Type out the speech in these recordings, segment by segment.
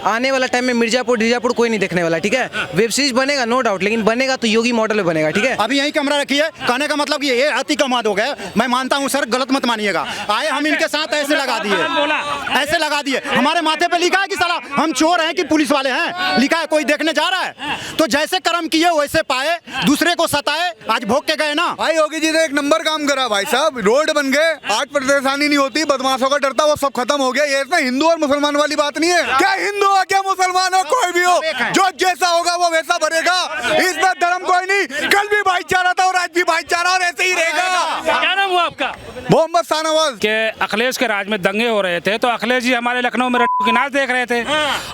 आने वाला टाइम में मिर्जापुर कोई नहीं देखने वाला, ठीक है। वेब सीरीज बनेगा नो डाउट, लेकिन बनेगा तो योगी मॉडल में बनेगा, ठीक है। अभी यही कैमरा रखिए, कहने का मतलब ये अति कमाद हो गया। मैं मानता हूँ सर, गलत मत मानिएगा। आए हम इनके साथ ऐसे लगा दिए, हमारे माथे पे लिखा है कि साला हम चोर हैं कि पुलिस वाले हैं, लिखा है। कोई देखने जा रहा है तो जैसे कर्म किए वैसे पाए, दूसरे को सताए, आज भोग के गए ना। भाई योगी जी ने एक नंबर काम करा भाई साहब, रोड बन गए, आज परेशानी नहीं होती, बदमाशों का डरता वो सब खत्म हो गया। ये इसमें हिंदू और मुसलमान वाली बात नहीं है। क्या हिंदू हो क्या मुसलमान हो, कोई भी हो, जो जैसा होगा वो वैसा बनेगा। इसमें धर्म कोई नहीं, कल भी भाईचारा था और आज भी भाईचारा और ऐसे ही रहेगा। क्या नाम हुआ आपका? मोहम्मद शाहनवाज। के अखिलेश के राज में दंगे हो रहे थे तो अखिलेश जी हमारे लखनऊ में की नाच देख रहे थे,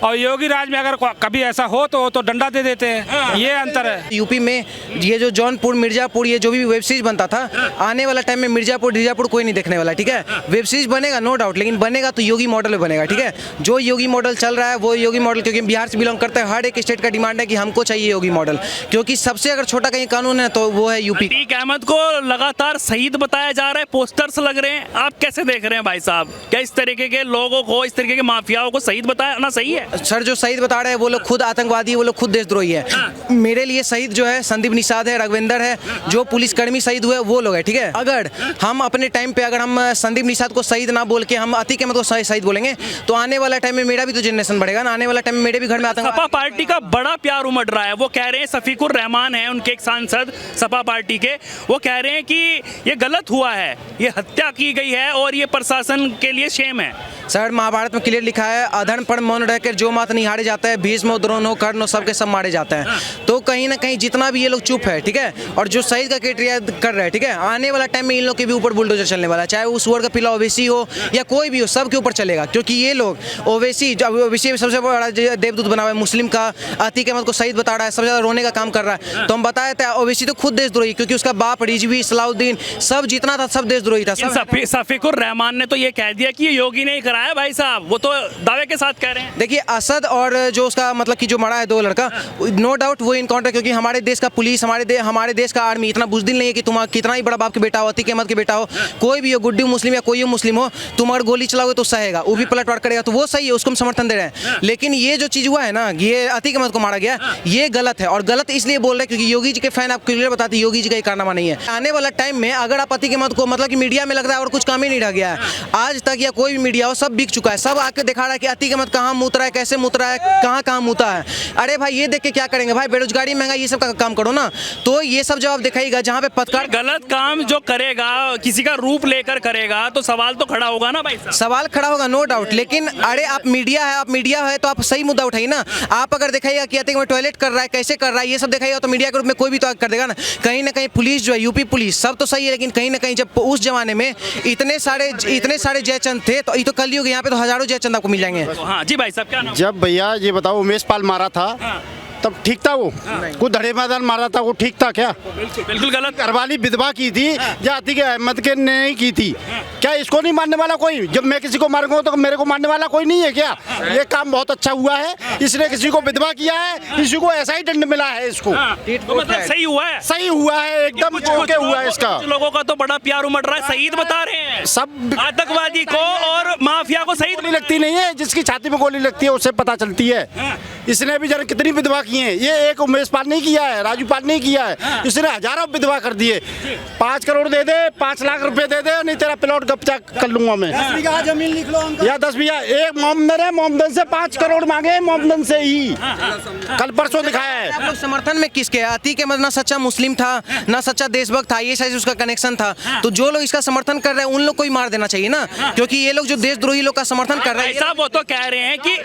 और योगी राज में अगर कभी ऐसा हो तो डंडा दे देते हैं। ये अंतर है। यूपी में ये जो जौनपुर मिर्जापुर ये जो भी वेब सीरीज बनता था, आने वाला टाइम में मिर्जापुर कोई नहीं देखने वाला, ठीक है। वेब सीरीज बनेगा नो डाउट, लेकिन बनेगा तो योगी मॉडल में बनेगा, ठीक है। जो योगी मॉडल चल रहा है वो योगी मॉडल, क्योंकि बिहार से बिलोंग करते हैं, हर एक स्टेट का डिमांड है कि हमको चाहिए योगी मॉडल, क्योंकि सबसे अगर छोटा कहीं कानून है तो वो है यूपी। अतीक अहमद को लगातार शहीद बताया जा रहा है, पोस्टर्स लग रहे हैं, आप कैसे देख रहे हैं भाई साहब? क्या इस तरीके के लोगों को, इस तरीके के माफियाओं को शहीद बताना सही है? सर जो शहीद बता रहे हैं वो लोग खुद आतंकवादी है, वो लोग खुद देशद्रोही है। मेरे लिए शहीद जो है संदीप निषाद है, रघुवेंद्र है, जो पुलिसकर्मी शहीद हुए वो लोग है, ठीक है। अगर हम अपने टाइम पे अगर हम संदीप निषाद को शहीद ना बोल के हम अतीक अहमद को शहीद बोलेंगे तो आने वाला टाइम में मेरा भी तो जनरेशन बढ़ेगा ना। आने वाला टाइम में मेरे भी घर में आतंकवाद। सपा पार्टी का बड़ा प्यार उमड़ रहा है। वो कह रहे हैं, शफीकुर रहमान है उनके एक सांसद सपा पार्टी के, वो कह रहे हैं कि ये गलत हुआ है, ये हत्या की गई है और ये प्रशासन के लिए शेम है। सर महाभारत में क्लियर लिखा है, अधर्म पर मौन रहकर जो मात निहारे जाता है, भीष्म द्रोण कर्ण सबके सब मारे जाते हैं। तो कहीं ना कहीं जितना भी ये लोग चुप है, ठीक है, और जो शहीद का क्राइटेरिया कर रहे हैं, ठीक है, आने वाला टाइम में इन लोग के भी ऊपर बुलडोजर चलने वाला है, चाहे उस वर्ग का पिला ओवैसी हो या कोई भी हो, सबके ऊपर चलेगा। क्योंकि ये लोग ओवैसी सबसे बड़ा देवदूत बना हुआ है मुस्लिम का, अतीक अहमद को शहीद बता रहा है, सबसे ज्यादा रोने का काम कर रहा है। तो हम बताए थे ओवैसी तो खुद देशद्रोही, क्योंकि उसका बाप रिजवी सलाउद्दीन सब जितना था सब देशद्रोही था। शफीकुर रहमान ने तो ये कह दिया कि ये योगी ने कराया भाई साहब, वो तो दावे के साथ कह रहे हैं। देखिए असद और जो उसका मतलब कि जो मरा है दो लड़का, नो डाउट वो इनकाउंटर, क्योंकि हमारे देश का पुलिस, हमारे देश का आर्मी इतना बुज़दिल नहीं है कि तुम कितना ही बड़ा बाप के बेटा हो, अतीक अहमद के बेटा हो, कोई भी हो, गुड्डू मुस्लिम या कोई मुस्लिम हो, तुम अगर गोली चलाओगे तो सहेगा, वो भी पलटवार करेगा, तो वो सही है, उसको हम समर्थन दे रहे हैं। लेकिन ये जो चीज़ हुआ है ना, ये अतीक अहमद को मारा गया, ये गलत है। और गलत इसलिए बोल रहे हैं क्योंकि योगी जी के फैन आप क्लियर बताते योगी जी का कारनामा नहीं है। आने वाला टाइम में अगर आप अतीक अहमद को मतलब कि मीडिया में लग रहा है और कुछ काम ही नहीं रह गया है, आज तक या कोई भी मीडिया हो सब बिक चुका है, सब आके दिखा रहा है कि अतीक अहमद कहाँ मुत रहा है, कैसे मुत रहा है, कहाँ मुता है। अरे भाई ये देख के क्या करेंगे भाई, बेरोजगारी महंगाई ये सब का काम करो ना, तो ये सब जवाब दिखाएगा। जहाँ पे पत्रकार गलत काम जो करेगा, किसी का रूप लेकर करेगा, तो सवाल तो खड़ा होगा ना भाई। सवाल खड़ा होगा नो डाउट, लेकिन अरे आप मीडिया है तो आप सही मुद्दा उठाइए ना। आप अगर दिखाइएगा कि अतीक अहमद टॉयलेट कर रहा है, कैसे कर रहा है, ये सब दिखाइएगा तो मीडिया के रूप में कोई भी तो कर देगा ना कहीं पुलिस जो है, यूपी पुलिस सब तो सही है, लेकिन कहीं ना कहीं जब उस जमाने में इतने सारे जयचंद थे, तो ये तो कलयुग, यहाँ पे तो हजारों जयचंद आपको मिल जाएंगे। हाँ जी भाई साहब, क्या नाम? जब भैया ये बताओ उमेश पाल मारा था तब ठीक था वो? कुछ धड़े मैदान मारा था वो ठीक था क्या? बिल्कुल गलत। घरवाली विधवा की थी या अतीक अहमद के ने नहीं की थी? क्या इसको नहीं मारने वाला कोई? जब मैं किसी को मारूंगा तो मेरे को मारने वाला कोई नहीं है क्या? ये काम बहुत अच्छा हुआ है, इसने किसी को विधवा किया है, किसी को ऐसा ही दंड मिला है इसको। तो मतलब सही हुआ है, सही हुआ है, एकदम ओके हुआ है इसका। लोगों का तो बड़ा प्यार उमड़ रहा है, शहीद बता रहे हैं सब आतंकवादी को और माफिया को। शहीद गोली लगती नहीं है, जिसकी छाती में गोली लगती है उससे पता चलती है। इसने भी जरा कितनी विधवा की है, ये एक उमेश पाल नहीं किया है, राजू पाल नहीं किया है, इसने हजारों विधवा कर दिए। 5 करोड़ दे दे, 5 लाख रुपए दे दे, नहीं तेरा प्लॉट कब्जा कर लूंगा मैं। 10 बीघा जमीन लिख लो या 10 बीघा। एक मोमदन है, मोमदन से 5 करोड़ मांगे, मोमदन से ही कल परसों दिखाया है। आप लोग समर्थन में किसके? अतीक अहमद ना सच्चा मुस्लिम था, ना सच्चा देशभक्त था, ये शायद उसका कनेक्शन था। तो जो लोग इसका समर्थन कर रहे हैं उन लोग को ही मार देना चाहिए ना, क्योंकि ये लोग जो देशद्रोही लोग का समर्थन कर रहे हैं। वो तो कह रहे हैं कि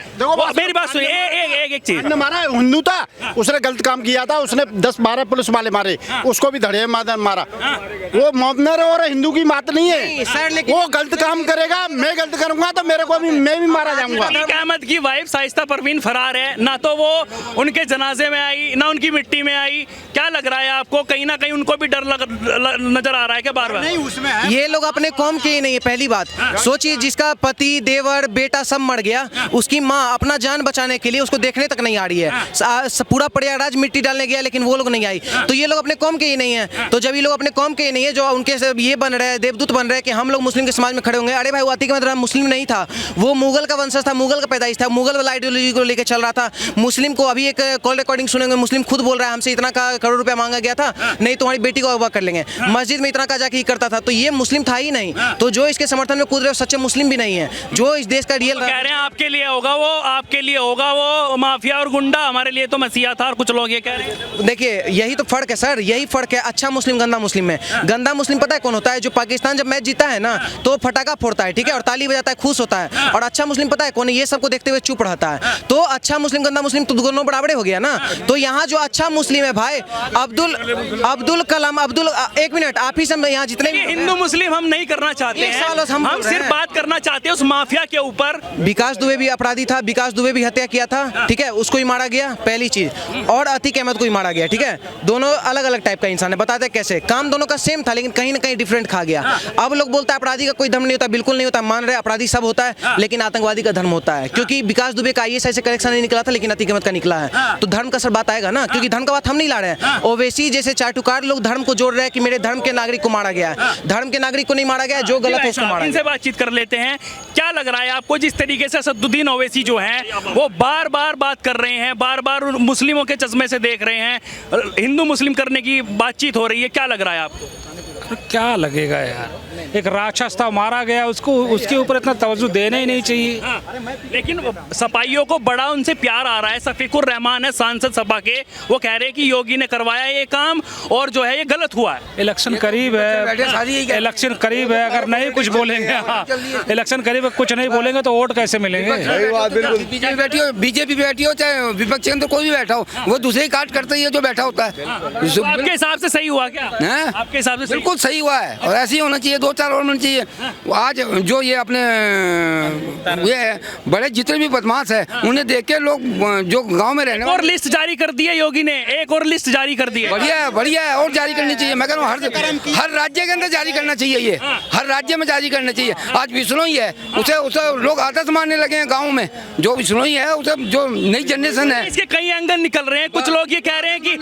मेरी बात सुनिए, एक चीज मारा हिंदू था, उसने गलत काम किया था, उसने 10-12 पुलिस वाले मारे, उसको भी धड़े मैदान मारा। वो मोमदन और हिंदू की बात नहीं है सर, लेकिन वो गलत काम करेगा, मैं गलत करूंगा तो मेरे को भी, मैं भी मारा जाऊंगा। अतीक अहमद की वाइफ शाइस्ता परवीन फरार है, ना तो वो उनके जनाजे में आई, ना उनकी मिट्टी में आई। क्या लग रहा है आपको, कहीं ना कहीं उनको भी डर नजर आ रहा है क्या बार-बार? नहीं उसमें है। ये लोग अपने कौम के ही नहीं है। पहली बात सोचिए, जिसका पति देवर बेटा सब मर गया, उसकी माँ अपना जान बचाने के लिए उसको देखने तक तक नहीं आ रही है। पूरा प्रयागराज मिट्टी डालने गया लेकिन वो लोग नहीं आई। तो ये लोग अपने कौम के ही नहीं है। तो जब ये लोग अपने कौम के ही नहीं है, जो उनके से ये बन रहे हैं, देवदूत बन रहे हैं कि हम लोग मुस्लिम के समाज में खड़े होंगे। अरे भाई, वो अतीक अहमद मुस्लिम नहीं था, वो मुगल का वंशज था, मुगल का पैदाइश था, मुगल वाला आइडियोलॉजी को लेकर चल रहा था। मुस्लिम को अभी एक कॉल रिकॉर्डिंग सुनेंगे, मुस्लिम खुद बोल रहा है हमसे इतना का करोड़ रुपया मांगा गया था, नहीं तुम्हारी बेटी को अगवा कर लेंगे। मस्जिद में इतना का जाके करता था। तो ये मुस्लिम था ही नहीं। तो जो इसके समर्थन में कूद रहे सच्चे मुस्लिम भी नहीं है, जो इस देश का रियल कह रहे हैं आपके लिए होगा वो, आपके लिए होगा वो माफिया और गुंडा, हमारे लिए तो मसीहा था। और कुछ लोग ये कह रहे हैं। देखिए, यही तो फर्क है सर, यही फर्क है अच्छा मुस्लिम गंदा मुस्लिम में। गंदा मुस्लिम पता है कौन होता है? जो पाकिस्तान जब मैच जीता है ना तो फटाका फोड़ता है, ठीक है, और ताली बजाता है, खुश होता है। और अच्छा मुस्लिम पता है कौन है? ये सबको देखते हुए चुप रहता है। तो अच्छा मुस्लिम गंदा मुस्लिम तो दोनों बराबर हो गया ना। तो यहाँ जो अच्छा मुस्लिम है भाई, अब्दुल कलाम, एक मिनट, आप ही सब यहाँ जितने हिंदू मुस्लिम हम नहीं करना चाहते हैं, हम सिर्फ बात करना चाहते हैं उस माफिया के ऊपर। विकास दुबे भी अपराधी था, विकास दुबे भी हत्या किया था, ठीक है, उसको ही मारा गया, पहली चीज। और अतीक अहमद को ही मारा गया, ठीक है। दोनों अलग अलग टाइप का इंसान है, बताते कैसे। काम दोनों का सेम था लेकिन कहीं ना कहीं डिफरेंट खा गया। अब लोग बोलता है अपराधी का कोई धर्म नहीं होता, बिल्कुल नहीं होता, मान रहे अपराधी सब होता है लेकिन आतंकवादी का धर्म होता है। क्योंकि विकास दुबे का IAS से करेक्शन नहीं निकला था लेकिन अतीक अहमद का निकला है। तो धर्म का सर बात आएगा ना, क्योंकि धर्म का बात हम नहीं ला रहे हैं। ओवैसी जैसे चाटुकार लोग धर्म को जोड़ रहे हैं कि मेरे धर्म के नागरिक को मारा गया है। धर्म के नागरिक को नहीं मारा गया, जो गलत है उसको मारा। इनसे बातचीत कर लेते हैं। क्या लग रहा है आपको, जिस तरीके से असदुद्दीन ओवैसी जो है वो बार बार बात कर रहे हैं, बार बार मुस्लिमों के चश्मे से देख रहे हैं, हिंदू मुस्लिम करने की बातचीत हो रही है, क्या लग रहा है आपको? क्या लगेगा यार, एक राक्षस था मारा गया, उसको उसके ऊपर इतना तवज्जो देना ही नहीं चाहिए। लेकिन सपाइयों को बड़ा उनसे प्यार आ रहा है। सफीकुर रहमान है सांसद सपा के, वो कह रहे हैं कि योगी ने करवाया ये काम और जो है ये गलत हुआ है। इलेक्शन करीब है, इलेक्शन करीब है, अगर नहीं कुछ बोलेंगे, हाँ इलेक्शन करीब है, कुछ नहीं बोलेंगे तो वोट कैसे मिलेंगे? बीजेपी बैठी हो चाहे विपक्ष के अंदर कोई भी बैठा हो, वो दूसरे ही काट करता ही है जो बैठा होता है। आपके हिसाब से सही हुआ क्या? आपके हिसाब से बिल्कुल सही हुआ है और ऐसे ही होना चाहिए, 2-4 और होना चाहिए। आज जो ये अपने ये बड़े जितने भी बदमाश है उन्हें देख के लोग जो गांव में रहने और लिस्ट जारी कर दी है योगी ने, एक और लिस्ट जारी कर दी है। बढ़िया है और जारी करनी चाहिए। मैं कह रहा हूँ हर राज्य के अंदर जारी करना चाहिए, ये हर राज्य में जारी करना चाहिए। आज विष्णोई है, उसे लोग आदर्श मानने लगे हैं गाँव में। जो विष्णोई है उसे जो नई जनरेशन है, इसके कई एंगल निकल रहे हैं। कुछ लोग ये कह रहे हैं कि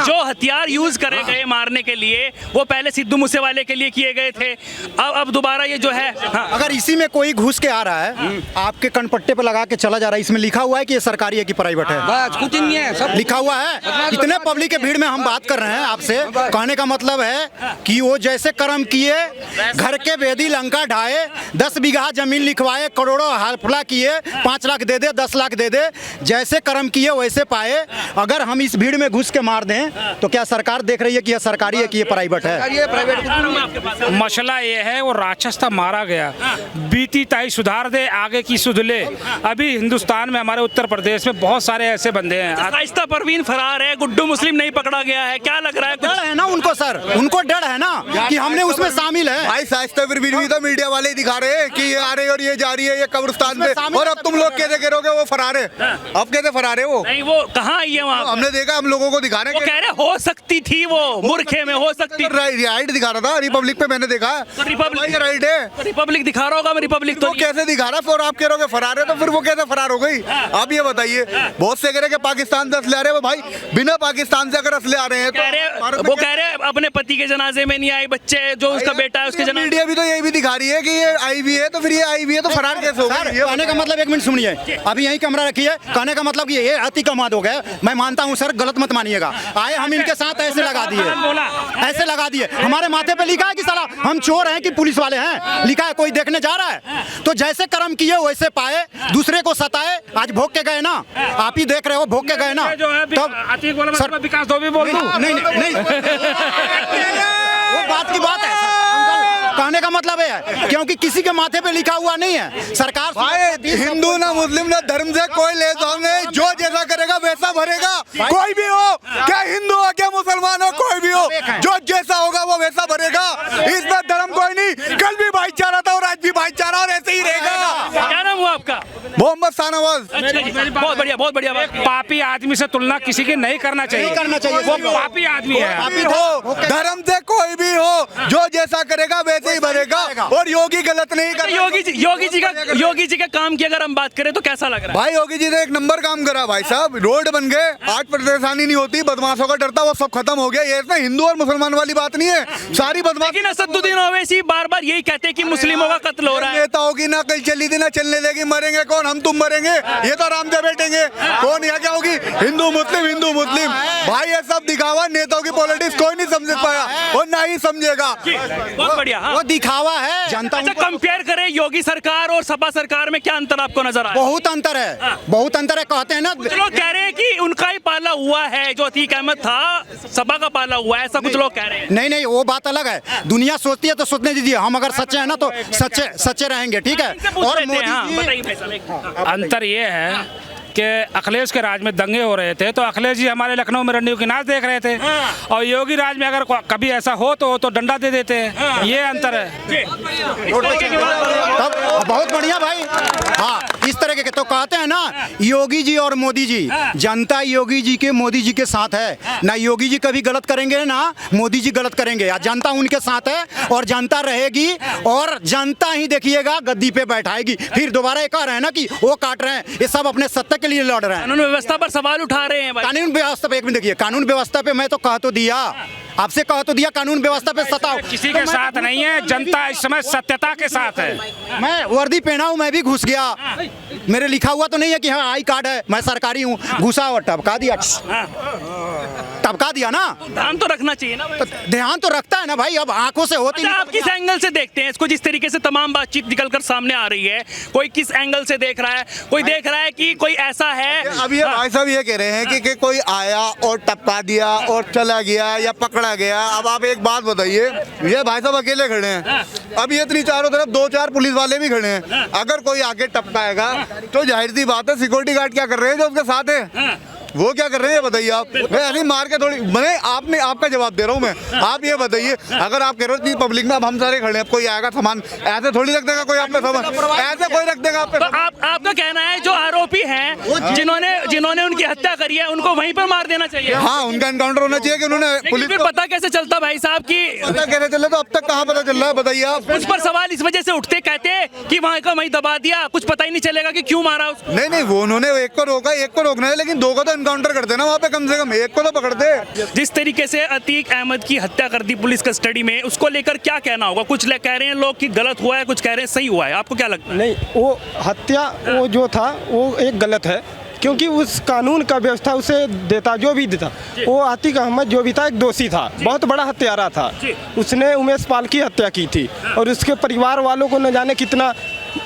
जो हथियार यूज करे गए मारने के लिए वो पहले सिद्धू मूसेवाले के लिए किए गए थे, अब दोबारा ये जो है। हाँ। अगर इसी में कोई घुस के आ रहा है, आपके कनपट्टे पे लगा के चला जा रहा है, इसमें लिखा हुआ है कि ये सरकारी है कि प्राइवेट है? बस कुछ नहीं है, सब लिखा हुआ है। इतने पब्लिक के भीड़ में हम बात कर रहे हैं आपसे, कहने का मतलब है कि वो जैसे कर्म किए, घर के वेदी लंका ढाए, 10 बीघा जमीन लिखवाए, करोड़ों हाफला किए, 5 लाख दे दे, 10 लाख दे दे, जैसे कर्म किए वैसे पाए। अगर हम इस भीड़ में घुस के मार दें तो क्या सरकार देख रही है कि यह सरकारी है कि ये प्राइवेट है? मसला ये है, वो राक्षस था मारा गया, बीती ताई सुधार दे, आगे की सुध ले। अभी हिंदुस्तान में हमारे उत्तर प्रदेश में बहुत सारे ऐसे बंदे हैं। शाइस्ता परवीन फरार है, गुड्डू मुस्लिम नहीं पकड़ा गया है, क्या लग रहा है? डर है ना उनको सर, उनको डर है ना कि हमने उसमें शामिल है। भाई शाइस्ता परवीन भी तो मीडिया वाले ही दिखा रहे हैं कि ये आ रहे और ये जा रही है, ये कब्रिस्तान पे, और अब तुम लोग कैसे कह वो फरार है? अब कैसे फरार है वो? नहीं, वो कहाँ आई है वहाँ? हमने देखा, हम लोगों को दिखा रहे हैं। वो कह रहे हो सकती थी, वो मूर्खे में हो सकती। राइट दिखा रहा था, रिपब्लिक पे मैंने देखा। रिपब्लिक राइट है, रिपब्लिक दिखा रहा होगा, रिपब्लिक तो कैसे दिखा रहा? और आप कह रहे हो फरार है, तो फिर वो कैसे फरार हो गई? आप ये बताइए। बहुत से कह रहे कि पाकिस्तान से असले आ रहे हैं, भाई बिना पाकिस्तान से अगर असले आ रहे हैं तो वो कह रहे हैं अपने पति के जनाजे में नहीं आई, बच्चे जो उसका बेटा है उसके जनाजे। मीडिया भी तो यही भी दिखा रही है कि ये आई भी है, तो फिर ये आई भी है तो फरार कैसे हो गई? कहने का मतलब, एक मिनट सुनिए, अभी यही कैमरा रखिए। कहने का मतलब ये अति कमाद हो गया। मैं मानता हूँ सर, गलत मत मानिएगा। आए हम इनके साथ ऐसे लगा दिए, ऐसे लगा दिए। हमारे माथे पे लिखा है कि साला हम चोर हैं कि पुलिस वाले हैं, लिखा है। कोई देखने जा रहा है तो जैसे कर्म किए वैसे पाए, दूसरे को सताए। आज भोग के गए ना, आप ही देख रहे हो, भोग के गए ना। तब सर विकास दुबे बोल दूं? नहीं वो बात की बात है सर। कहने का मतलब है क्योंकि किसी के माथे पे लिखा हुआ नहीं है। सरकार भाई हिंदू ना मुस्लिम ना धर्म से कोई लेना नहीं, जो जैसा करेगा वैसा भरेगा, कोई भी हो, क्या हिंदू हो क्या मुसलमान हो, कोई भी हो, जो जैसा होगा वो वैसा भरेगा। इसमें धर्म कोई नहीं, कल भी भाईचारा था और आज भी भाईचारा और ऐसे ही रहेगा। क्या नाम हुआ? आपका? मोहम्मद शाहनवाज। अच्छा जी, बहुत बढ़िया, बहुत बढ़िया बात। पापी आदमी से तुलना किसी की नहीं करना चाहिए। नहीं करना चाहिए। वो पापी आदमी है। कोई भी हो, धर्म से कोई भी हो, जो जैसा करेगा वैसे ही बनेगा। और योगी गलत नहीं कर। योगी जी का काम की अगर हम बात करें तो कैसा लग रहा है? भाई योगी जी ने एक नंबर काम करा भाई साहब, रोड बन गए, आज परेशानी नहीं होती, बदमाशों का डरता वो सब खत्म हो गया। ये इसमें हिंदू और मुसलमान वाली बात नहीं है, सारी बदमाश। लेकिन असदुद्दीन ओवैसी बार बार यही कहते हैं कि मुस्लिमों का कत्ल हो रहा है। नेताओं की ना कल चली थी ना चलने देगी, मरेंगे कौन, हम तुम मरेंगे, ये तो आराम से बैठेंगे। कौन यहाँ क्या होगी, हिंदू मुस्लिम भाई, ये सब दिखावा, नेताओं की पॉलिटिक्स कोई नहीं समझ पाया और ना ही समझेगा। बहुत बढ़िया। हाँ। वो दिखावा है, जनता अच्छा, कंपेयर करें योगी सरकार और सपा सरकार में, क्या अंतर आपको नजर आया? बहुत अंतर है, बहुत अंतर है। कहते हैं ना, कुछ लोग कह रहे हैं कि उनका ही पाला हुआ है, जो अतीक अहमद था सपा का पाला हुआ है, ऐसा कुछ लोग कह रहे हैं। नहीं नहीं, वो बात अलग है। दुनिया सोचती है तो सोचने दीजिए, हम अगर सच्चे हैं ना तो सच्चे रहेंगे, ठीक है। और मोदी जी, बताइए भाई साहब। अंतर ये है कि अखिलेश के राज में दंगे हो रहे थे तो अखिलेश जी हमारे लखनऊ में रंडियों की नाच देख रहे थे, और योगी राज में अगर कभी ऐसा हो तो डंडा दे देते हैं। ये अंतर है। तब बहुत बढ़िया भाई। हाँ, इस तरह के तो कहते हैं ना, योगी जी और मोदी जी, जनता योगी जी के मोदी जी के साथ है ना। योगी जी कभी गलत करेंगे ना मोदी जी गलत करेंगे, या जनता उनके साथ है और जनता रहेगी, और जनता ही देखिएगा गद्दी पे बैठाएगी। फिर दोबारा एक आ रहे हैं ना कि वो काट रहे हैं, ये सब अपने सत्ता के लिए लड़ रहे हैं। कानून व्यवस्था पर सवाल उठा रहे हैं भाई। कानून व्यवस्था पे एक मिनट देखिए, कानून व्यवस्था पे मैं तो कह तो दिया, आपसे कह तो दिया, कानून व्यवस्था पे सताओ। किसी के साथ नहीं है, जनता इस समय सत्यता के साथ है। मैं वर्दी पहना हूँ, मैं भी घुस गया, मेरे लिखा हुआ तो नहीं है कि हाँ आई कार्ड है, मैं सरकारी हूँ, घुसा और टपका दिया, टपका दिया ना। ध्यान तो रखना चाहिए ना। तो ध्यान तो रखता है ना भाई, अब आंखों से होती अच्छा, नहीं। आप किस एंगल से देखते हैं इसको? जिस तरीके से तमाम बातचीत निकलकर सामने आ रही है, कोई किस एंगल से देख रहा है? कोई देख रहा है कि कोई ऐसा है। अब ये भाई साहब ये कह रहे हैं कि कोई आया और टपका दिया और चला गया या पकड़ा गया। अब आप एक बात बताइए, ये भाई साहब अकेले खड़े हैं, अब ये इतनी चारों तरफ 2-4 पुलिस वाले भी खड़े हैं। अगर कोई आके टपकाएगा तो जाहिर सी बात है सिक्योरिटी गार्ड क्या कर रहे हैं जो उसके साथ है, वो क्या कर रहे हैं ये बताइए आप। मैं अभी मार के थोड़ी, मैं आपने आपका जवाब दे रहा हूँ मैं, आप ये बताइए, अगर आप कह रहे हो पब्लिक में अब हम सारे खड़े हैं, कोई आएगा सामान ऐसे थोड़ी रख देगा कोई आप पे सामान, ऐसे कोई रख देगा आप पे। तो आपका कहना है जो आरोपी हैं, जिन्होंने उनकी हत्या करी है, उनको वहीं पर मार देना चाहिए? हाँ, उनका एनकाउंटर होना चाहिए कि उन्होंने पुलिस फिर पता कैसे चलता भाई साहब की? पता कैसे चल रहा, तो अब तक कहाँ पता चल रहा है बताइए आप। उस पर सवाल इस वजह से उठते, कहते कि वहाँ का वहीं दबा दिया, कुछ पता ही नहीं चलेगा कि क्यों मारा उसको। नहीं, वो उन्होंने एक को रोका, एक को रोकना है, लेकिन 2 को तो एनकाउंटर करते ना, कम से कम एक को तो पकड़ते। जिस तरीके से अतीक अहमद की हत्या कर दी पुलिस कस्टडी में, उसको लेकर क्या कहना होगा? कुछ कह रहे हैं लोग कि गलत हुआ है, कुछ कह रहे हैं सही हुआ है, आपको क्या लगता है? नहीं, वो हत्या वो जो था वो एक गलत है, क्योंकि उस कानून का व्यवस्था उसे देता, जो भी देता, वो अतीक अहमद जो भी था एक दोषी था, बहुत बड़ा हत्यारा था। उसने उमेश पाल की हत्या की थी और उसके परिवार वालों को न जाने कितना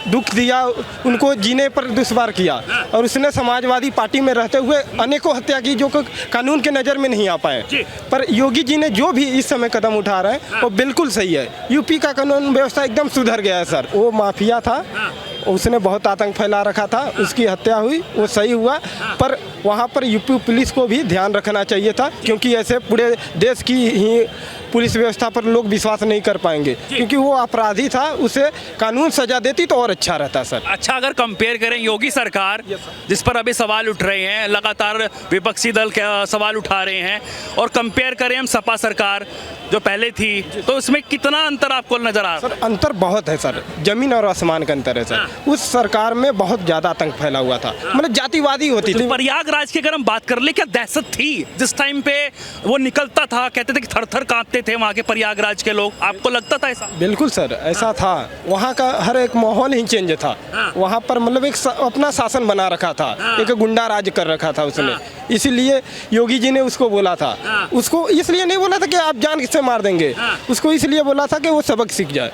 दुख दिया, उनको जीने पर दुश्वार किया, और उसने समाजवादी पार्टी में रहते हुए अनेकों हत्या की जो कानून के नज़र में नहीं आ पाए। पर योगी जी ने जो भी इस समय कदम उठा रहे हैं वो बिल्कुल सही है। यूपी का कानून व्यवस्था एकदम सुधर गया है सर। वो माफिया था, उसने बहुत आतंक फैला रखा था, उसकी हत्या हुई, वो सही हुआ, पर वहाँ पर यूपी पुलिस को भी ध्यान रखना चाहिए था, क्योंकि ऐसे पूरे देश की ही पुलिस व्यवस्था पर लोग विश्वास नहीं कर पाएंगे, क्योंकि वो अपराधी था, उसे कानून सजा देती तो और अच्छा रहता सर। अच्छा, अगर कंपेयर करें योगी सरकार, जिस पर अभी सवाल उठ रहे हैं, लगातार विपक्षी दल सवाल उठा रहे हैं, और कंपेयर करें हम सपा सरकार जो पहले थी, तो उसमें कितना अंतर आपको नजर आ रहा है? सर अंतर बहुत है सर, जमीन और आसमान का अंतर है सर। उस सरकार में बहुत ज्यादा आतंक फैला हुआ था, मतलब जातिवादी होती थी। प्रयागराज की अगर हम बात कर ले, क्या दहशत थी जिस टाइम पे वो निकलता था? कहते थे कि थर-थर कांपते थे वहाँ के प्रयागराज के लोग, आपको लगता था ऐसा? बिल्कुल सर, ऐसा था। वहाँ का हर एक माहौल ही चेंज था। वहाँ पर मतलब एक अपना शासन बना रखा था, एक गुंडा राज कर रखा था उसने, इसीलिए योगी जी ने उसको बोला था। उसको इसलिए नहीं बोला था कि आप जान से मार देंगे, उसको इसलिए बोला था कि वो सबक सीख जाए।